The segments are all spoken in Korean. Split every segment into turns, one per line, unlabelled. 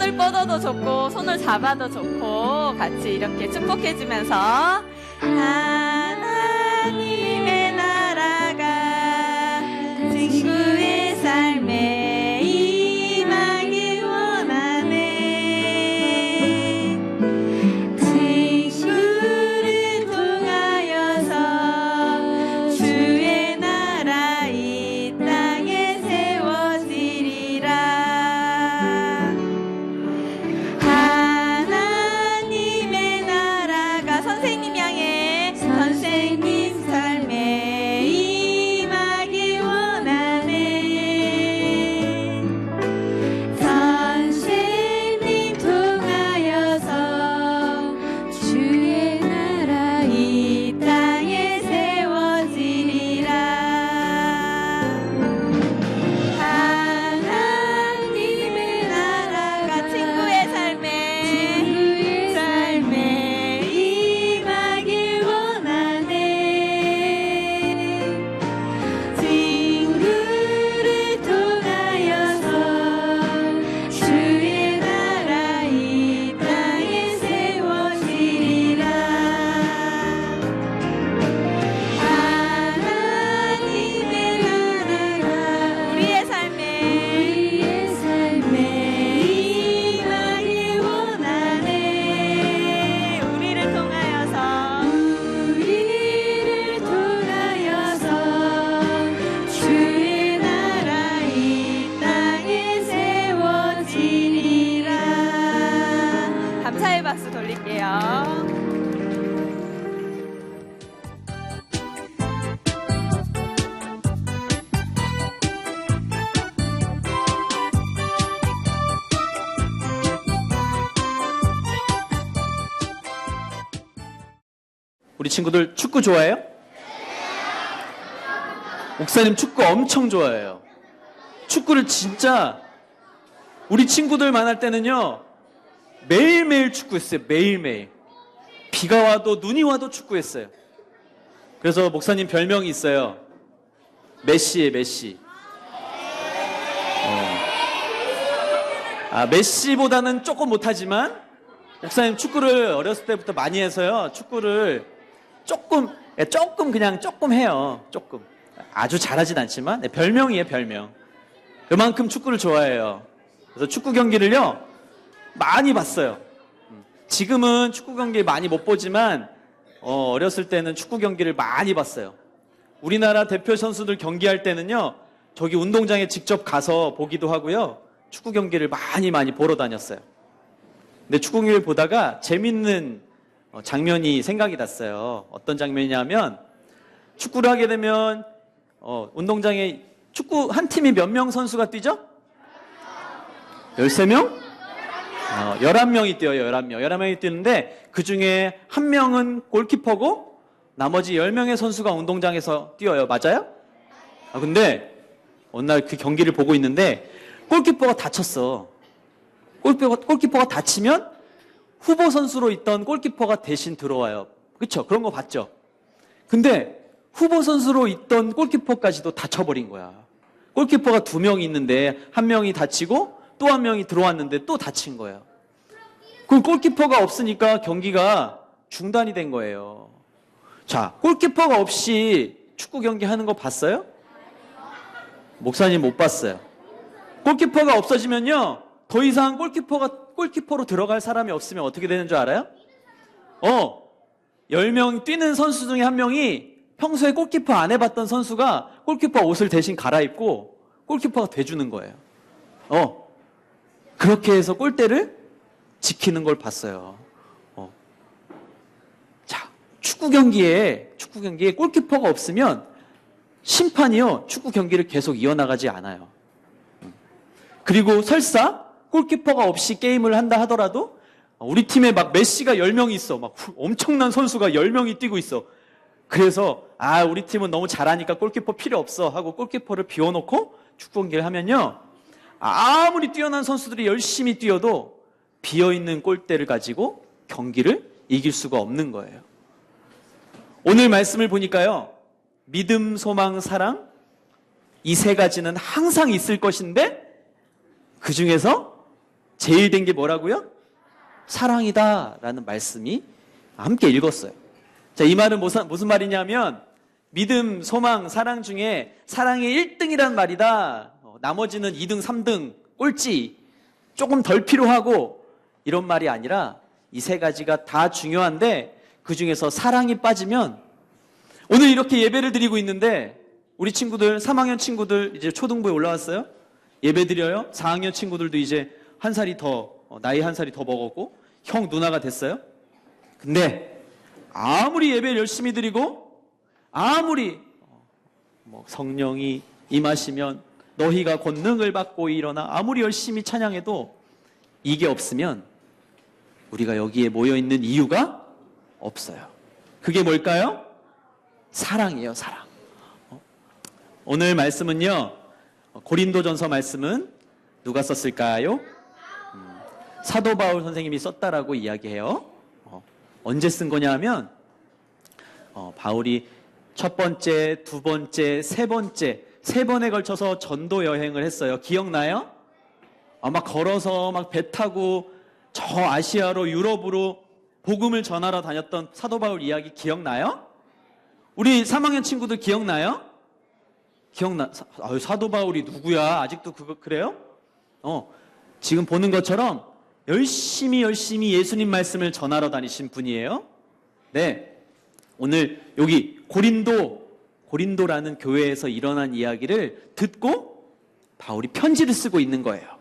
입을 뻗어도 좋고 손을 잡아도 좋고 같이 이렇게 축복해주면서 하나님의 나라가 친구의 삶에 임하길 원하네. 친구를 통하여서 주의 나라 이 땅에 세워지리라. 하나님의 나라가 선생님 향해 선생님 삶에 임하길 원하네. 선생님 통하여서 주의 나라 이 땅에 세워지리라. 하나님의 나라가 친구의 삶에 임하길 원하네. 친구를 통하여서 주의 나라 이 땅에 세워지리라. 하나님의 나라가 우리의 삶에 임하길 원하네. 우리를 통하여서 주의 나라 이 땅에 세워지리라. 감사의 박수 돌릴게요.
우리 친구들 축구 좋아해요? 목사님 축구 엄청 좋아해요. 축구를 진짜 우리 친구들 만날 때는요 매일매일 축구했어요. 매일매일. 비가 와도 눈이 와도 축구했어요. 그래서 목사님 별명이 있어요. 메시예요, 메시. 메시보다는 조금 못하지만 목사님 축구를 어렸을 때부터 많이 해서요. 축구를 조금 그냥 조금 해요. 조금. 아주 잘하진 않지만 별명이에요, 별명. 그만큼 축구를 좋아해요. 그래서 축구 경기를요 많이 봤어요. 지금은 축구 경기 많이 못 보지만 어렸을 때는 축구 경기를 많이 봤어요. 우리나라 대표 선수들 경기할 때는요 저기 운동장에 직접 가서 보기도 하고요. 축구 경기를 많이 보러 다녔어요. 근데 축구 경기를 보다가 재밌는 장면이 생각이 났어요. 어떤 장면이냐면 축구를 하게 되면 운동장에 축구 한 팀이 몇 명 선수가 뛰죠? 13명? 11명이 뛰어요. 11명이 뛰는데 그 중에 한 명은 골키퍼고 나머지 10명의 선수가 운동장에서 뛰어요. 맞아요? 근데 어느 날 그 경기를 보고 있는데 골키퍼가 다쳤어. 골키퍼가 다치면 후보 선수로 있던 골키퍼가 대신 들어와요. 그쵸? 그런 거 봤죠? 근데 후보 선수로 있던 골키퍼까지도 다쳐버린 거야. 골키퍼가 2명이 있는데 한 명이 다치고 또 한 명이 들어왔는데 또 다친 거예요. 그럼 골키퍼가 없으니까 경기가 중단이 된 거예요. 자, 골키퍼가 없이 축구 경기 하는 거 봤어요? 목사님 못 봤어요. 골키퍼가 없어지면요 더 이상 골키퍼로 들어갈 사람이 없으면 어떻게 되는 줄 알아요? 10명 뛰는 선수 중에 한 명이 평소에 골키퍼 안 해봤던 선수가 골키퍼 옷을 대신 갈아입고 골키퍼가 돼주는 거예요. 그렇게 해서 골대를 지키는 걸 봤어요. 자, 축구 경기에 골키퍼가 없으면 심판이요 축구 경기를 계속 이어나가지 않아요. 그리고 설사 골키퍼가 없이 게임을 한다 하더라도 우리 팀에 막 메시가 10명이 있어. 막 엄청난 선수가 10명이 뛰고 있어. 그래서 우리 팀은 너무 잘하니까 골키퍼 필요 없어 하고 골키퍼를 비워놓고 축구 경기를 하면요 아무리 뛰어난 선수들이 열심히 뛰어도 비어있는 골대를 가지고 경기를 이길 수가 없는 거예요. 오늘 말씀을 보니까요 믿음, 소망, 사랑 이 세 가지는 항상 있을 것인데 그 중에서 제일 된 게 뭐라고요? 사랑이다라는 말씀이 함께 읽었어요. 자, 이 말은 무슨 말이냐면 믿음, 소망, 사랑 중에 사랑이 1등이란 말이다. 나머지는 2등, 3등, 꼴찌, 조금 덜 필요하고 이런 말이 아니라 이 세 가지가 다 중요한데 그 중에서 사랑이 빠지면 오늘 이렇게 예배를 드리고 있는데 우리 친구들, 3학년 친구들 이제 초등부에 올라왔어요. 예배 드려요. 4학년 친구들도 이제 한 살이 더, 나이 한 살이 더 먹었고 형, 누나가 됐어요. 근데 아무리 예배를 열심히 드리고 아무리 성령이 임하시면 너희가 권능을 받고 일어나 아무리 열심히 찬양해도 이게 없으면 우리가 여기에 모여있는 이유가 없어요. 그게 뭘까요? 사랑이에요, 사랑. 오늘 말씀은요, 고린도전서 말씀은 누가 썼을까요? 사도 바울 선생님이 썼다라고 이야기해요. 언제 쓴 거냐 하면 바울이 첫 번째, 두 번째, 세 번째, 세 번에 걸쳐서 전도 여행을 했어요. 기억나요? 막 걸어서 막 배 타고 저 아시아로 유럽으로 복음을 전하러 다녔던 사도 바울 이야기 기억나요? 우리 3학년 친구들 기억나요? 사도 바울이 누구야? 아직도 그래요? 지금 보는 것처럼 열심히 예수님 말씀을 전하러 다니신 분이에요. 네. 오늘 여기 고린도라는 교회에서 일어난 이야기를 듣고 바울이 편지를 쓰고 있는 거예요.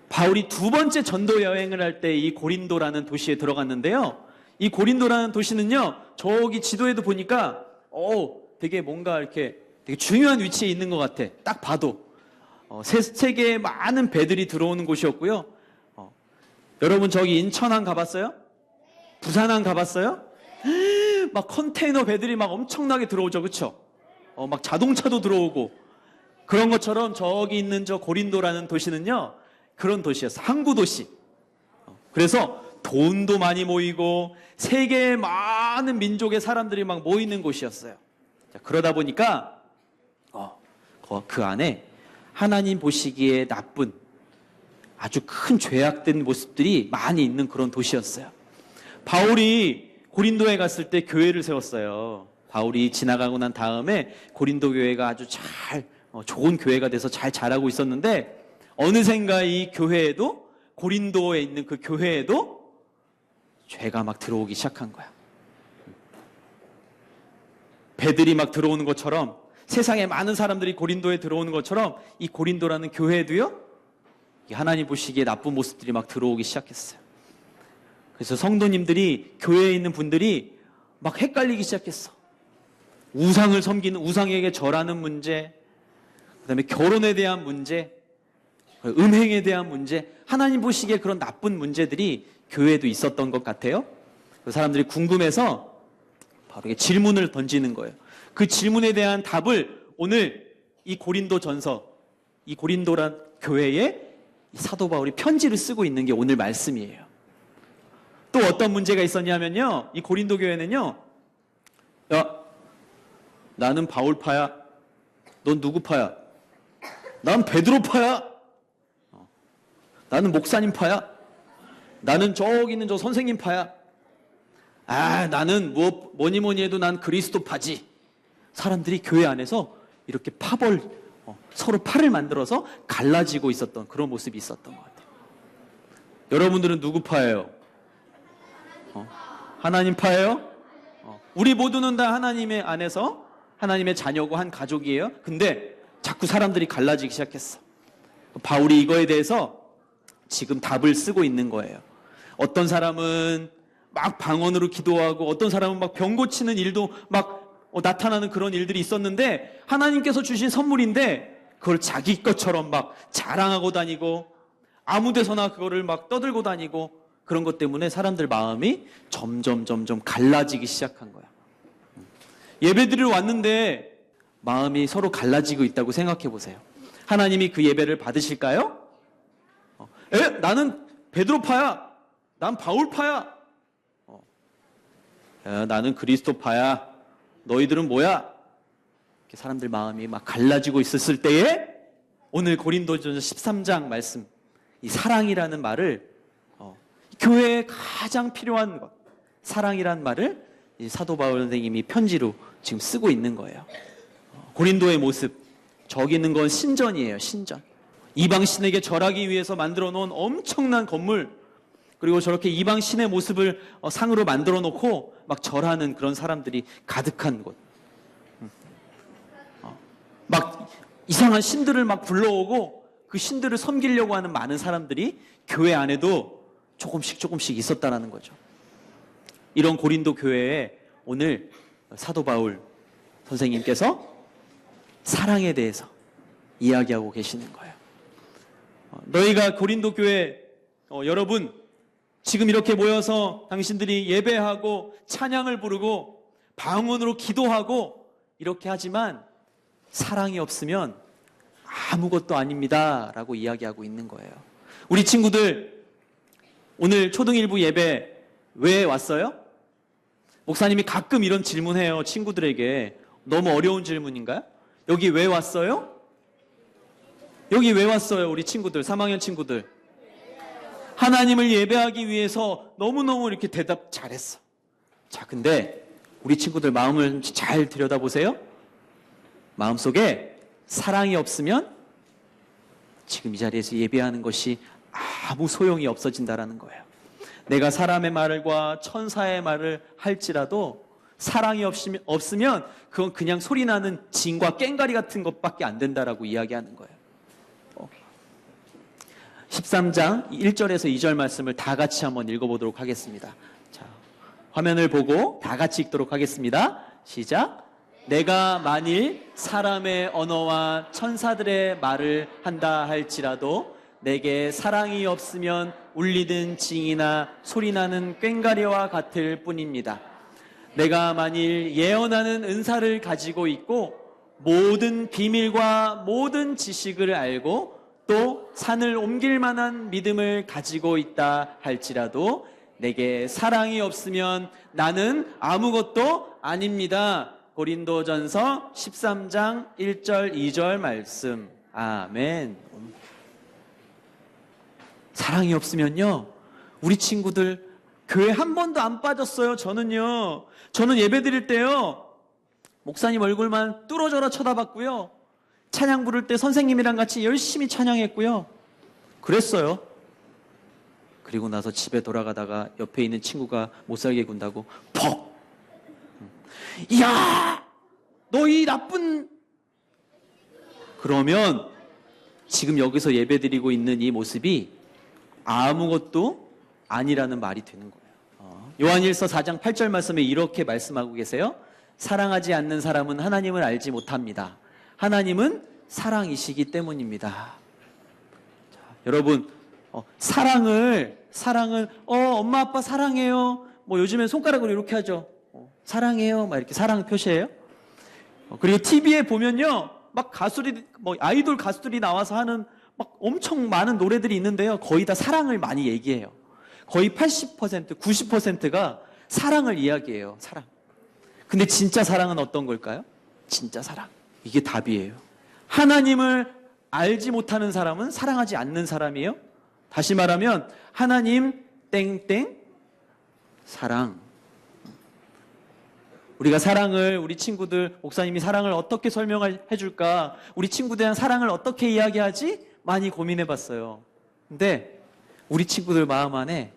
바울이 두 번째 전도 여행을 할 때 이 고린도라는 도시에 들어갔는데요. 이 고린도라는 도시는요, 저기 지도에도 보니까, 되게 뭔가 이렇게 되게 중요한 위치에 있는 것 같아. 딱 봐도. 세계에 많은 배들이 들어오는 곳이었고요. 여러분 저기 인천항 가봤어요? 부산항 가봤어요? 막 컨테이너 배들이 막 엄청나게 들어오죠, 그쵸? 막 자동차도 들어오고. 그런 것처럼 저기 있는 저 고린도라는 도시는요, 그런 도시였어. 항구 도시. 그래서 돈도 많이 모이고 세계의 많은 민족의 사람들이 막 모이는 곳이었어요. 자, 그러다 보니까 그 안에 하나님 보시기에 나쁜 아주 큰 죄악된 모습들이 많이 있는 그런 도시였어요. 바울이 고린도에 갔을 때 교회를 세웠어요. 바울이 지나가고 난 다음에 고린도 교회가 아주 좋은 교회가 돼서 잘 자라고 있었는데 어느샌가 이 교회에도 고린도에 있는 그 교회에도 죄가 막 들어오기 시작한 거야. 배들이 막 들어오는 것처럼 세상에 많은 사람들이 고린도에 들어오는 것처럼 이 고린도라는 교회에도요, 하나님 보시기에 나쁜 모습들이 막 들어오기 시작했어요. 그래서 성도님들이, 교회에 있는 분들이 막 헷갈리기 시작했어. 우상을 섬기는, 우상에게 절하는 문제, 그 다음에 결혼에 대한 문제, 음행에 대한 문제, 하나님 보시기에 그런 나쁜 문제들이 교회에도 있었던 것 같아요. 그 사람들이 궁금해서 바로 질문을 던지는 거예요. 그 질문에 대한 답을 오늘 이 고린도전서, 이 고린도란 교회에 사도 바울이 편지를 쓰고 있는 게 오늘 말씀이에요. 또 어떤 문제가 있었냐면요, 이 고린도 교회는요, 야, 나는 바울파야. 넌 누구 파야? 난 베드로파야. 나는 목사님파야. 나는 저기 있는 저 선생님파야. 나는 뭐니 해도 난 그리스도파지. 사람들이 교회 안에서 이렇게 서로 팔을 만들어서 갈라지고 있었던 그런 모습이 있었던 것 같아요. 여러분들은 누구 파예요? 하나님 파예요? 우리 모두는 다 하나님의 안에서 하나님의 자녀고 한 가족이에요. 근데 자꾸 사람들이 갈라지기 시작했어. 바울이 이거에 대해서 지금 답을 쓰고 있는 거예요. 어떤 사람은 막 방언으로 기도하고 어떤 사람은 막 병 고치는 일도 막 나타나는 그런 일들이 있었는데 하나님께서 주신 선물인데 그걸 자기 것처럼 막 자랑하고 다니고 아무 데서나 그거를 막 떠들고 다니고 그런 것 때문에 사람들 마음이 점점 갈라지기 시작한 거야. 예배드리러 왔는데 마음이 서로 갈라지고 있다고 생각해 보세요. 하나님이 그 예배를 받으실까요? 나는 베드로파야. 난 바울파야. 나는 그리스도파야. 너희들은 뭐야? 이렇게 사람들 마음이 막 갈라지고 있었을 때에 오늘 고린도전서 13장 말씀, 이 사랑이라는 말을 교회에 가장 필요한 것, 사랑이라는 말을 이 사도 바울 선생님이 편지로 지금 쓰고 있는 거예요. 고린도의 모습, 저기 있는 건 신전이에요. 신전. 이방신에게 절하기 위해서 만들어 놓은 엄청난 건물, 그리고 저렇게 이방신의 모습을 상으로 만들어 놓고 막 절하는 그런 사람들이 가득한 곳. 막 이상한 신들을 막 불러오고 그 신들을 섬기려고 하는 많은 사람들이 교회 안에도 조금씩 있었다라는 거죠. 이런 고린도 교회에 오늘 사도 바울 선생님께서 사랑에 대해서 이야기하고 계시는 거예요. 너희가 고린도 교회 여러분 지금 이렇게 모여서 당신들이 예배하고 찬양을 부르고 방언으로 기도하고 이렇게 하지만 사랑이 없으면 아무것도 아닙니다 라고 이야기하고 있는 거예요. 우리 친구들 오늘 초등1부 예배 왜 왔어요? 목사님이 가끔 이런 질문해요. 친구들에게. 너무 어려운 질문인가요? 여기 왜 왔어요? 여기 왜 왔어요? 우리 친구들, 3학년 친구들. 하나님을 예배하기 위해서 너무너무 이렇게 대답 잘했어. 자, 근데 우리 친구들 마음을 잘 들여다보세요. 마음속에 사랑이 없으면 지금 이 자리에서 예배하는 것이 아무 소용이 없어진다라는 거예요. 내가 사람의 말과 천사의 말을 할지라도 사랑이 없으면 그건 그냥 소리나는 징과 꽹가리 같은 것밖에 안 된다라고 이야기하는 거예요. 13장 1절에서 2절 말씀을 다 같이 한번 읽어보도록 하겠습니다. 자, 화면을 보고 다 같이 읽도록 하겠습니다. 시작. 내가 만일 사람의 언어와 천사들의 말을 한다 할지라도 내게 사랑이 없으면 울리는 징이나 소리나는 꽹가리와 같을 뿐입니다. 내가 만일 예언하는 은사를 가지고 있고 모든 비밀과 모든 지식을 알고 또 산을 옮길 만한 믿음을 가지고 있다 할지라도 내게 사랑이 없으면 나는 아무것도 아닙니다. 고린도전서 13장 1절 2절 말씀. 아멘. 사랑이 없으면요, 우리 친구들 교회 한 번도 안 빠졌어요. 저는 예배 드릴 때요, 목사님 얼굴만 뚫어져라 쳐다봤고요, 찬양 부를 때 선생님이랑 같이 열심히 찬양했고요, 그랬어요. 그리고 나서 집에 돌아가다가 옆에 있는 친구가 못살게 군다고 퍽! 야! 너 이 나쁜! 그러면 지금 여기서 예배 드리고 있는 이 모습이 아무것도 아니라는 말이 되는 거예요. 요한일서 4장 8절 말씀에 이렇게 말씀하고 계세요. 사랑하지 않는 사람은 하나님을 알지 못합니다. 하나님은 사랑이시기 때문입니다. 자, 여러분, 사랑을 엄마 아빠 사랑해요. 뭐 요즘엔 손가락으로 이렇게 하죠. 사랑해요. 막 이렇게 사랑 표시해요. 그리고 TV에 보면요, 막 가수들이, 뭐 아이돌 가수들이 나와서 하는 막 엄청 많은 노래들이 있는데요, 거의 다 사랑을 많이 얘기해요. 거의 80%, 90%가 사랑을 이야기해요. 사랑. 근데 진짜 사랑은 어떤 걸까요? 진짜 사랑. 이게 답이에요. 하나님을 알지 못하는 사람은 사랑하지 않는 사람이에요. 다시 말하면 하나님 땡땡 사랑. 우리가 사랑을, 우리 친구들, 목사님이 사랑을 어떻게 설명해 줄까? 우리 친구들이랑 사랑을 어떻게 이야기하지? 많이 고민해 봤어요. 근데 우리 친구들 마음 안에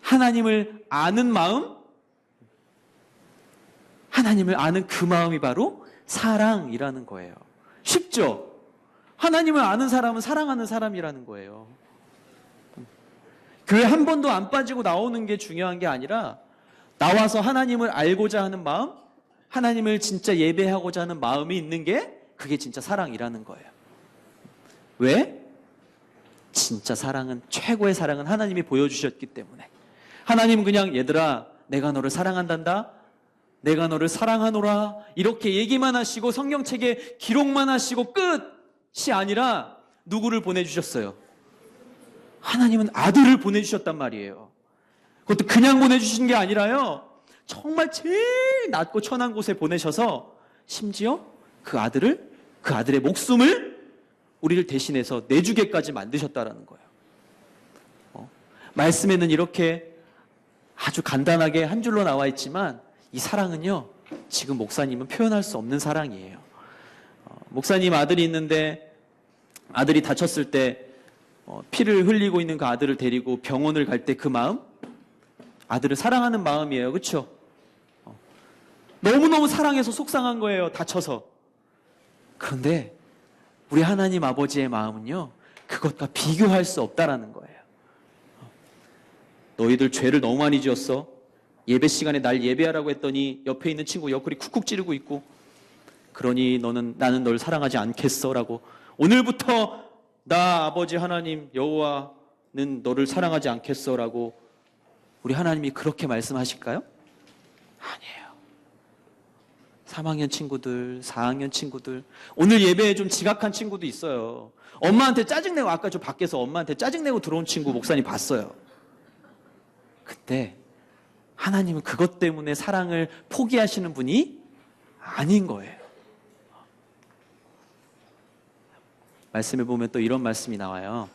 하나님을 아는 마음, 하나님을 아는 그 마음이 바로 사랑이라는 거예요. 쉽죠? 하나님을 아는 사람은 사랑하는 사람이라는 거예요. 교회 한 번도 안 빠지고 나오는 게 중요한 게 아니라 나와서 하나님을 알고자 하는 마음, 하나님을 진짜 예배하고자 하는 마음이 있는 게 그게 진짜 사랑이라는 거예요. 왜? 진짜 사랑은, 최고의 사랑은 하나님이 보여주셨기 때문에. 하나님은 그냥 얘들아 내가 너를 사랑한단다, 내가 너를 사랑하노라 이렇게 얘기만 하시고 성경책에 기록만 하시고 끝이 아니라 누구를 보내주셨어요? 하나님은 아들을 보내주셨단 말이에요. 그것도 그냥 보내주신 게 아니라요, 정말 제일 낮고 천한 곳에 보내셔서 심지어 그 아들의 목숨을 우리를 대신해서 내주게까지 만드셨다라는 거예요. 말씀에는 이렇게 아주 간단하게 한 줄로 나와 있지만 이 사랑은요, 지금 목사님은 표현할 수 없는 사랑이에요. 목사님 아들이 있는데 아들이 다쳤을 때 피를 흘리고 있는 그 아들을 데리고 병원을 갈 때 그 마음, 아들을 사랑하는 마음이에요. 그렇죠? 너무너무 사랑해서 속상한 거예요. 다쳐서. 그런데 우리 하나님 아버지의 마음은요, 그것과 비교할 수 없다라는 거예요. 너희들 죄를 너무 많이 지었어. 예배 시간에 날 예배하라고 했더니 옆에 있는 친구 옆구리 쿡쿡 찌르고 있고, 그러니 나는 널 사랑하지 않겠어 라고, 오늘부터 나 아버지 하나님 여호와는 너를 사랑하지 않겠어 라고 우리 하나님이 그렇게 말씀하실까요? 아니에요. 3학년 친구들, 4학년 친구들, 오늘 예배에 좀 지각한 친구도 있어요. 엄마한테 짜증내고, 아까 저 밖에서 엄마한테 짜증내고 들어온 친구 목사님 봤어요. 근데 하나님은 그것 때문에 사랑을 포기하시는 분이 아닌 거예요. 말씀에 보면 또 이런 말씀이 나와요.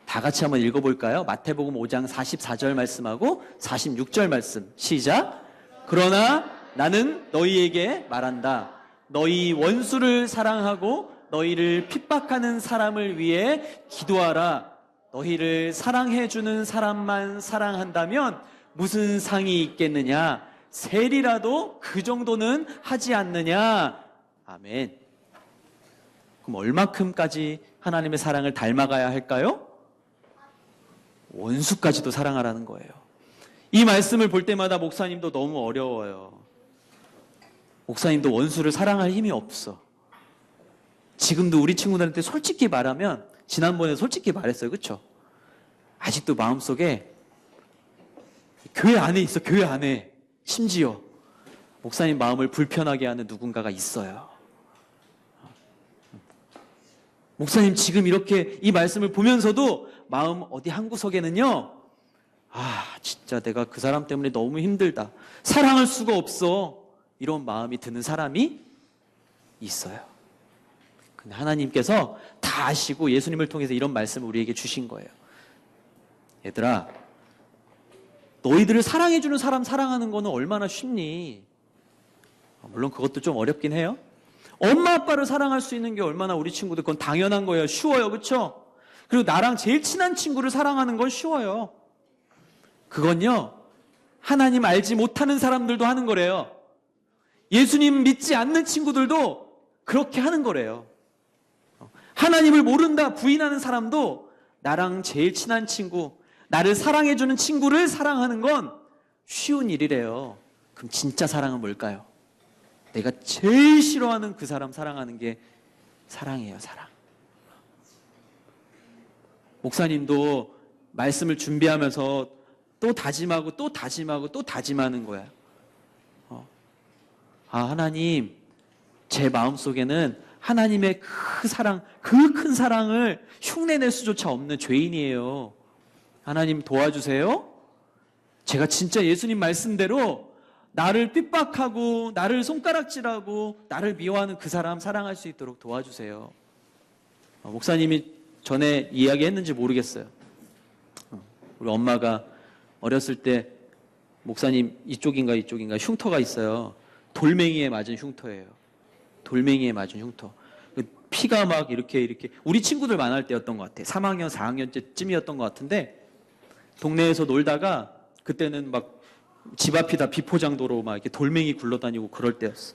다 같이 한번 읽어볼까요? 마태복음 5장 44절 말씀하고 46절 말씀. 시작. 그러나 나는 너희에게 말한다. 너희 원수를 사랑하고 너희를 핍박하는 사람을 위해 기도하라. 너희를 사랑해주는 사람만 사랑한다면 무슨 상이 있겠느냐? 셀이라도 그 정도는 하지 않느냐? 아멘. 그럼 얼마큼까지 하나님의 사랑을 닮아가야 할까요? 원수까지도 사랑하라는 거예요. 이 말씀을 볼 때마다 목사님도 너무 어려워요. 목사님도 원수를 사랑할 힘이 없어. 지금도 우리 친구들한테 솔직히 말하면, 지난번에 솔직히 말했어요. 그렇죠? 아직도 마음속에 교회 안에 있어. 교회 안에 심지어 목사님 마음을 불편하게 하는 누군가가 있어요. 목사님 지금 이렇게 이 말씀을 보면서도 마음 어디 한 구석에는요, 진짜 내가 그 사람 때문에 너무 힘들다, 사랑할 수가 없어, 이런 마음이 드는 사람이 있어요. 근데 하나님께서 다 아시고 예수님을 통해서 이런 말씀을 우리에게 주신 거예요. 얘들아, 너희들을 사랑해주는 사람 사랑하는 거는 얼마나 쉽니? 물론 그것도 좀 어렵긴 해요. 엄마 아빠를 사랑할 수 있는 게 얼마나 우리 친구들, 그건 당연한 거예요. 쉬워요. 그렇죠? 그리고 나랑 제일 친한 친구를 사랑하는 건 쉬워요. 그건요, 하나님 알지 못하는 사람들도 하는 거래요. 예수님 믿지 않는 친구들도 그렇게 하는 거래요. 하나님을 모른다 부인하는 사람도 나랑 제일 친한 친구, 나를 사랑해주는 친구를 사랑하는 건 쉬운 일이래요. 그럼 진짜 사랑은 뭘까요? 내가 제일 싫어하는 그 사람 사랑하는 게 사랑이에요. 사랑. 목사님도 말씀을 준비하면서 또 다짐하고 또 다짐하고 또 다짐하는 거야. 하나님, 제 마음속에는 하나님의 그 사랑, 그 큰 사랑을 흉내낼 수조차 없는 죄인이에요. 하나님 도와주세요. 제가 진짜 예수님 말씀대로 나를 핍박하고 나를 손가락질하고 나를 미워하는 그 사람 사랑할 수 있도록 도와주세요. 목사님이 전에 이야기했는지 모르겠어요. 우리 엄마가 어렸을 때 목사님 이쪽인가 흉터가 있어요. 돌멩이에 맞은 흉터예요. 돌멩이에 맞은 흉터. 피가 막 이렇게 우리 친구들 만날 때였던 것 같아요. 3학년, 4학년쯤이었던 것 같은데 동네에서 놀다가 그때는 막 집 앞이 다 비포장도로 막 이렇게 돌멩이 굴러다니고 그럴 때였어.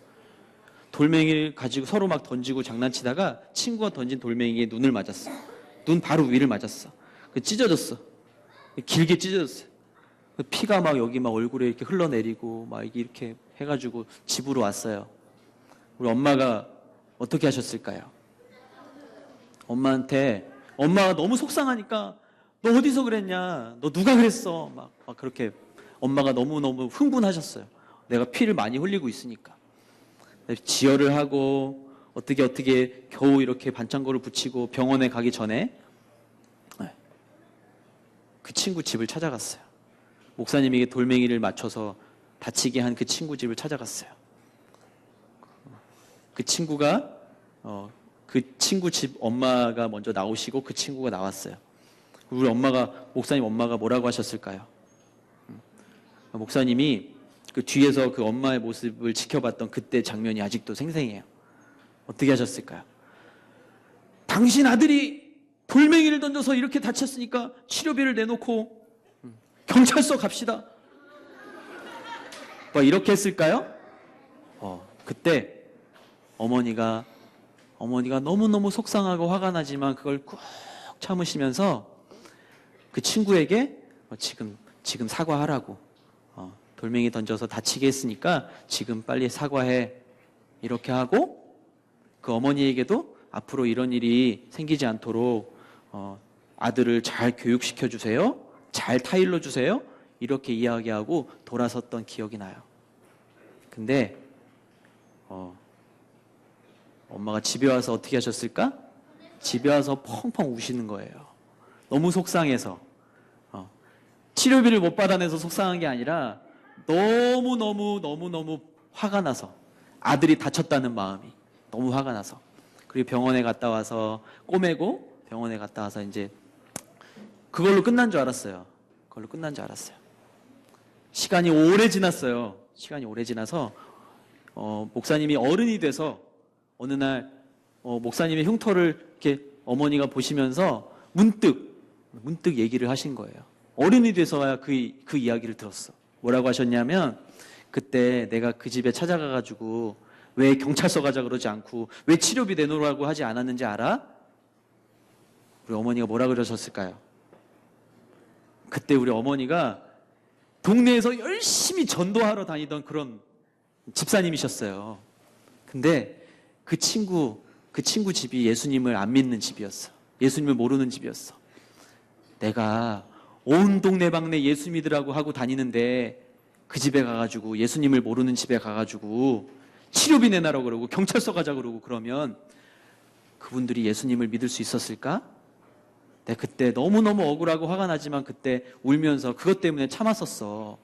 돌멩이를 가지고 서로 막 던지고 장난치다가 친구가 던진 돌멩이에 눈을 맞았어. 눈 바로 위를 맞았어. 찢어졌어. 길게 찢어졌어요. 피가 막 여기 막 얼굴에 이렇게 흘러내리고 막 이렇게 해가지고 집으로 왔어요. 우리 엄마가 어떻게 하셨을까요? 엄마가 너무 속상하니까 너 어디서 그랬냐? 너 누가 그랬어? 막 그렇게 엄마가 너무너무 흥분하셨어요. 내가 피를 많이 흘리고 있으니까. 지혈을 하고 어떻게 겨우 이렇게 반창고를 붙이고 병원에 가기 전에 그 친구 집을 찾아갔어요. 목사님에게 돌멩이를 맞춰서 다치게 한 그 친구 집을 찾아갔어요. 그 친구가 그 친구 집 엄마가 먼저 나오시고 그 친구가 나왔어요. 우리 목사님 엄마가 뭐라고 하셨을까요? 목사님이 그 뒤에서 그 엄마의 모습을 지켜봤던 그때 장면이 아직도 생생해요. 어떻게 하셨을까요? 당신 아들이 돌멩이를 던져서 이렇게 다쳤으니까 치료비를 내놓고 경찰서 갑시다. 뭐 이렇게 했을까요? 그때 어머니가 너무너무 속상하고 화가 나지만 그걸 꾹 참으시면서 그 친구에게 지금 사과하라고, 돌멩이 던져서 다치게 했으니까 지금 빨리 사과해, 이렇게 하고 그 어머니에게도 앞으로 이런 일이 생기지 않도록 아들을 잘 교육시켜 주세요, 잘 타일러 주세요, 이렇게 이야기하고 돌아섰던 기억이 나요. 근데 엄마가 집에 와서 어떻게 하셨을까? 집에 와서 펑펑 우시는 거예요. 너무 속상해서. 치료비를 못 받아내서 속상한 게 아니라 너무 화가 나서, 아들이 다쳤다는 마음이 너무 화가 나서. 그리고 병원에 갔다 와서 꼬매고 병원에 갔다 와서 이제 그걸로 끝난 줄 알았어요. 시간이 오래 지났어요. 시간이 오래 지나서 목사님이 어른이 돼서 어느 날 목사님의 흉터를 이렇게 어머니가 보시면서 문득 얘기를 하신 거예요. 어른이 돼서야 그 이야기를 들었어. 뭐라고 하셨냐면, 그때 내가 그 집에 찾아가가지고 왜 경찰서 가자 그러지 않고 왜 치료비 내놓으라고 하지 않았는지 알아? 우리 어머니가 뭐라 그러셨을까요? 그때 우리 어머니가 동네에서 열심히 전도하러 다니던 그런 집사님이셨어요. 근데 그 친구 집이 예수님을 안 믿는 집이었어. 예수님을 모르는 집이었어. 내가 온 동네방네 예수 믿으라고 하고 다니는데 그 집에 가가지고, 예수님을 모르는 집에 가가지고 치료비 내놔라고 그러고 경찰서 가자 그러고 그러면 그분들이 예수님을 믿을 수 있었을까? 내가 그때 너무너무 억울하고 화가 나지만 그때 울면서 그것 때문에 참았었어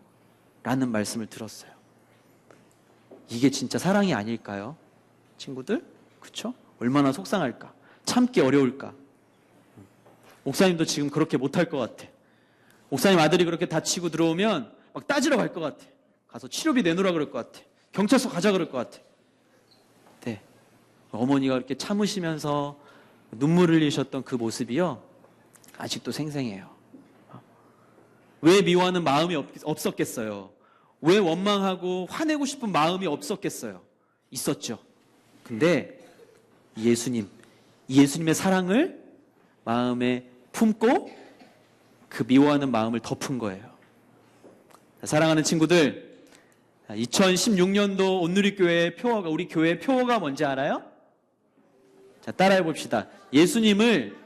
라는 말씀을 들었어요. 이게 진짜 사랑이 아닐까요? 친구들? 그쵸? 얼마나 속상할까? 참기 어려울까? 목사님도 지금 그렇게 못할 것 같아. 목사님 아들이 그렇게 다치고 들어오면 막 따지러 갈 것 같아. 가서 치료비 내놓으라 그럴 것 같아. 경찰서 가자 그럴 것 같아. 네. 어머니가 이렇게 참으시면서 눈물을 흘리셨던 그 모습이요, 아직도 생생해요. 왜 미워하는 마음이 없었겠어요? 왜 원망하고 화내고 싶은 마음이 없었겠어요? 있었죠. 근데 예수님의 사랑을 마음에 품고 그 미워하는 마음을 덮은 거예요. 사랑하는 친구들, 2016년도 온누리교회의 표어가, 우리 교회의 표어가 뭔지 알아요? 자, 따라해 봅시다. 예수님을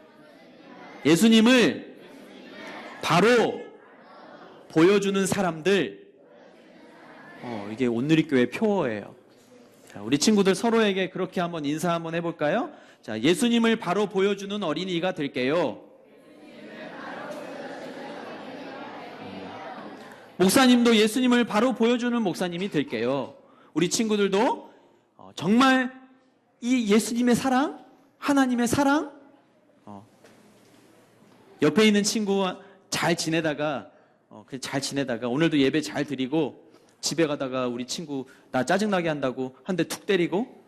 바로 보여주는 사람들. 이게 온누리교회 표어예요. 자, 우리 친구들 서로에게 그렇게 한번 인사 한번 해볼까요? 자, 예수님을 바로 보여주는 어린이가 될게요. 목사님도 예수님을 바로 보여주는 목사님이 될게요. 우리 친구들도 정말 이 예수님의 사랑, 하나님의 사랑, 옆에 있는 친구와 잘 지내다가 오늘도 예배 잘 드리고 집에 가다가 우리 친구 나 짜증나게 한다고 한 대 툭 때리고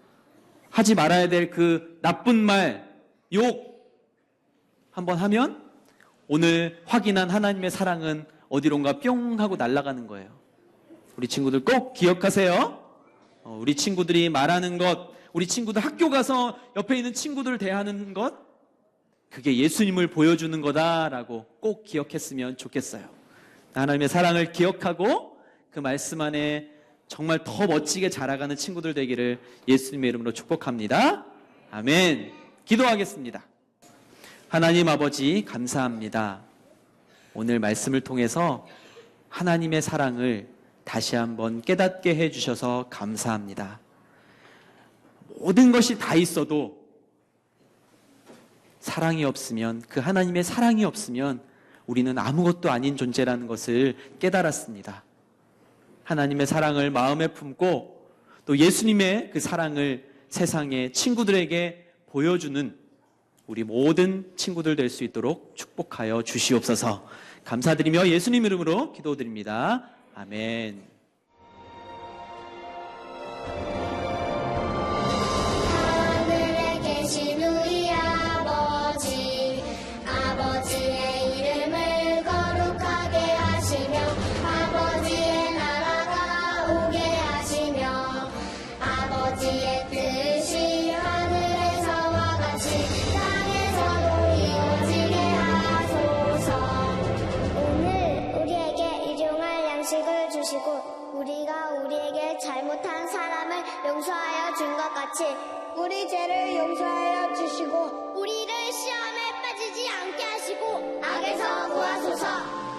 하지 말아야 될 그 나쁜 말, 욕 한번 하면 오늘 확인한 하나님의 사랑은 어디론가 뿅 하고 날아가는 거예요. 우리 친구들 꼭 기억하세요. 우리 친구들이 말하는 것, 우리 친구들 학교 가서 옆에 있는 친구들 대하는 것, 그게 예수님을 보여주는 거다라고 꼭 기억했으면 좋겠어요. 하나님의 사랑을 기억하고 그 말씀 안에 정말 더 멋지게 자라가는 친구들 되기를 예수님의 이름으로 축복합니다. 아멘. 기도하겠습니다. 하나님 아버지, 감사합니다. 오늘 말씀을 통해서 하나님의 사랑을 다시 한번 깨닫게 해주셔서 감사합니다. 모든 것이 다 있어도 사랑이 없으면, 그 하나님의 사랑이 없으면 우리는 아무것도 아닌 존재라는 것을 깨달았습니다. 하나님의 사랑을 마음에 품고 또 예수님의 그 사랑을 세상의 친구들에게 보여주는 우리 모든 친구들 될 수 있도록 축복하여 주시옵소서. 감사드리며 예수님 이름으로 기도드립니다. 아멘.
하늘에 계신 우리 아버지, 아버지의 이름을 거룩하게 하시며 아버지의 나라가 오게 하시며 아버지의 뜻이 하늘에서와 같이 땅에서도 이루어지게 하소서. 오늘 우리에게 일용할 양식을 주시고 우리가 우리에게 잘못한 사람을 용서하여 준 것 같이 우리 죄를 용서하여 주시고 우리를 시험에 빠지지 않게 하시고 악에서 구하소서.